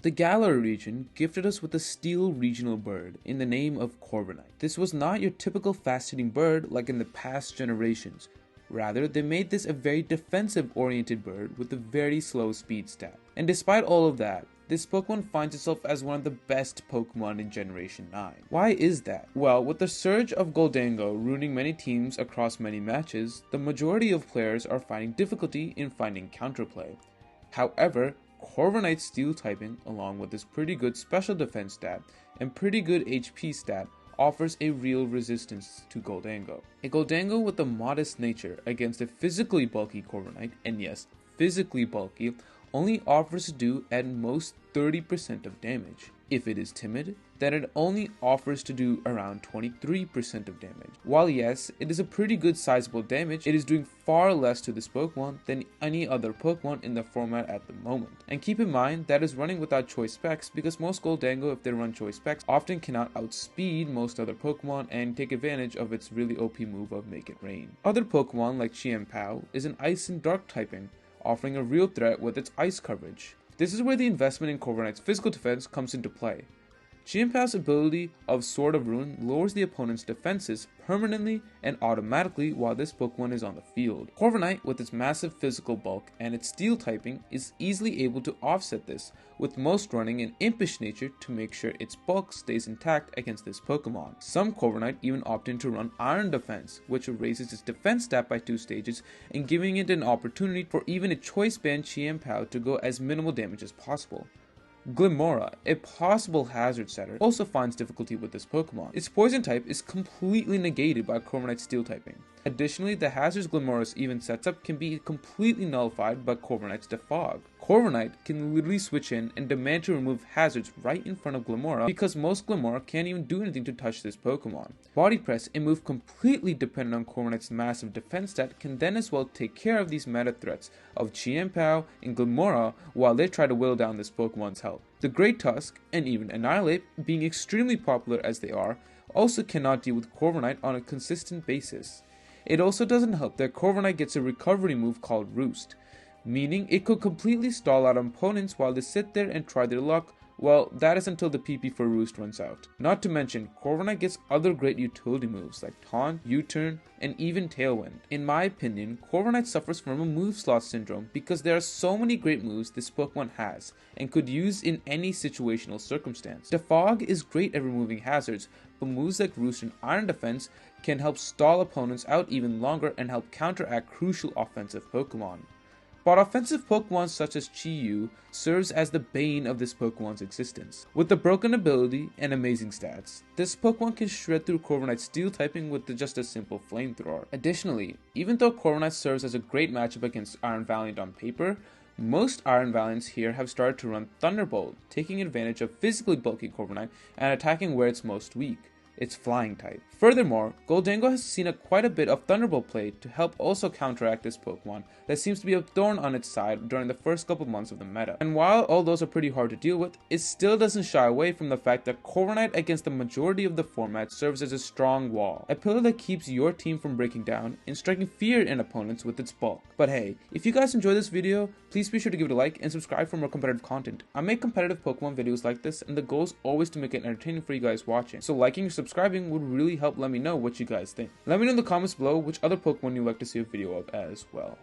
The Galar region gifted us with a steel regional bird in the name of Corviknight. This was not your typical fast-hitting bird like in the past generations. Rather, they made this a very defensive-oriented bird with a very slow speed stat. And despite all of that, this Pokemon finds itself as one of the best Pokemon in Generation 9. Why is that? Well, with the surge of Gholdengo ruining many teams across many matches, the majority of players are finding difficulty in finding counterplay. However, Corviknight's steel typing, along with his pretty good special defense stat and pretty good HP stat, offers a real resistance to Gholdengo. A Gholdengo with a modest nature against a physically bulky Corviknight, and yes, physically bulky, only offers to do at most 30% of damage. If it is timid, then it only offers to do around 23% of damage. While yes, it is a pretty good sizable damage, it is doing far less to this Pokemon than any other Pokemon in the format at the moment. And keep in mind that is running without choice specs, because most Gholdengo, if they run choice specs, often cannot outspeed most other Pokemon and take advantage of its really OP move of Make It Rain. Other Pokemon like Chien-Pao is an Ice and Dark typing, offering a real threat with its ice coverage. This is where the investment in Corviknight's physical defense comes into play. Chien-Pao's ability of Sword of Ruin lowers the opponent's defenses permanently and automatically while this Pokemon is on the field. Corviknight, with its massive physical bulk and its steel typing, is easily able to offset this, with most running an impish nature to make sure its bulk stays intact against this Pokemon. Some Corviknight even opt in to run Iron Defense, which raises its defense stat by 2 stages and giving it an opportunity for even a choice band Chien-Pao to go as minimal damage as possible. Glimmora, a possible hazard setter, also finds difficulty with this Pokemon. Its poison type is completely negated by Corviknight's steel typing. Additionally, the hazards Glimmora's even sets up can be completely nullified by Corviknight's Defog. Corviknight can literally switch in and demand to remove hazards right in front of Glimmora because most Glimmora can't even do anything to touch this Pokemon. Body Press, a move completely dependent on Corviknight's massive defense stat, can then as well take care of these meta threats of Chien-Pao and Glimmora while they try to whittle down this Pokemon's health. The Great Tusk, and even Annihilate, being extremely popular as they are, also cannot deal with Corviknight on a consistent basis. It also doesn't help that Corviknight gets a recovery move called Roost, meaning it could completely stall out opponents while they sit there and try their luck. Well, that is until the PP for Roost runs out. Not to mention, Corviknight gets other great utility moves like Taunt, U-Turn, and even Tailwind. In my opinion, Corviknight suffers from a move slot syndrome because there are so many great moves this Pokemon has and could use in any situational circumstance. Defog is great at removing hazards, but moves like Roost and Iron Defense can help stall opponents out even longer and help counteract crucial offensive Pokemon. But offensive Pokemon such as Chi-Yu serves as the bane of this Pokemon's existence. With the broken ability and amazing stats, this Pokemon can shred through Corviknight's steel typing with just a simple flamethrower. Additionally, even though Corviknight serves as a great matchup against Iron Valiant on paper, most Iron Valiants here have started to run Thunderbolt, taking advantage of physically bulky Corviknight and attacking where it's most weak, its flying type. Furthermore, Gholdengo has seen quite a bit of Thunderbolt play to help also counteract this Pokemon that seems to be a thorn on its side during the first couple months of the meta. And while all those are pretty hard to deal with, it still doesn't shy away from the fact that Corviknight against the majority of the format serves as a strong wall, a pillar that keeps your team from breaking down and striking fear in opponents with its bulk. But hey, if you guys enjoyed this video, please be sure to give it a like and subscribe for more competitive content. I make competitive Pokemon videos like this, and the goal is always to make it entertaining for you guys watching, so liking and subscribing would really help let me know what you guys think. Let me know in the comments below which other Pokemon you'd like to see a video of as well.